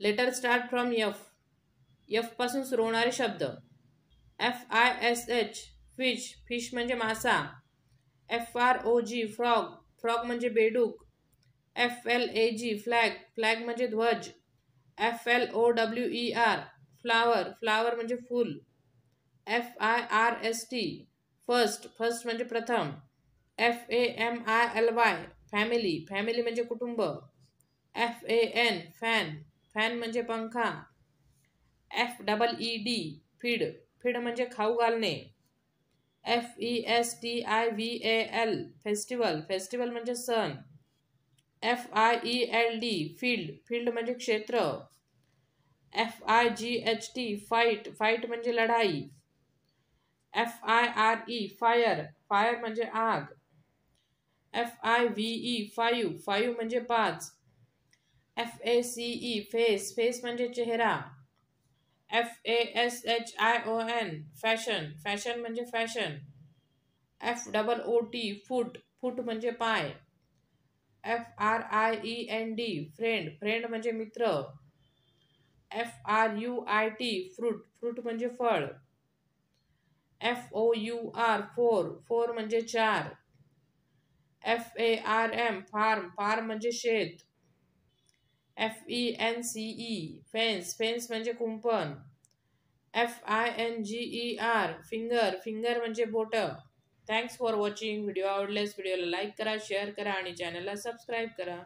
Letter start from F. F पासून सुरू होणारे शब्द. FISH फिश, फिश म्हणजे मासा. FROG फ्रॉग, फ्रॉग म्हणजे बेडूक. FLAG फ्लॅग, फ्लॅग म्हणजे ध्वज. FLOWER फ्लावर, फ्लावर म्हणजे फूल. FIRST फर्स्ट, फर्स्ट म्हणजे प्रथम. FAMILY फॅमिली, फॅमिली म्हणजे कुटुंब. FAN फॅन, फॅन म्हणजे पंखा. FEED फीड, फीड म्हणजे खाऊ घालणे. FESTIVAL फेस्टिवल, फेस्टिवल म्हणजे सण. FIELD फील्ड, फील्ड म्हणजे क्षेत्र. FIGHT फाईट, फाईट म्हणजे लढाई. FIRE फायर, फायर म्हणजे आग. FIVE फाईव्ह, फाईव्ह म्हणजे 5. FACE फेस, फेस म्हणजे चेहरा. FASHION फॅशन, फॅशन म्हणजे फॅशन. FOOT फूट, फूट म्हणजे पाय. FRIEND फ्रेंड, फ्रेंड म्हणजे मित्र. FRUIT फ्रूट, फ्रूट म्हणजे फळ. FOUR फोर, फोर म्हणजे 4. FARM फार्म, फार्म म्हणजे शेत. FENCE फेन्स, फेन्स म्हणजे कुंपण. FINGER फिंगर, फिंगर म्हणजे बोट. Thanks for watching. व्हिडिओ आवडल्यास व्हिडिओला लाईक करा, शेअर करा आणि चॅनलला सबस्क्राईब करा.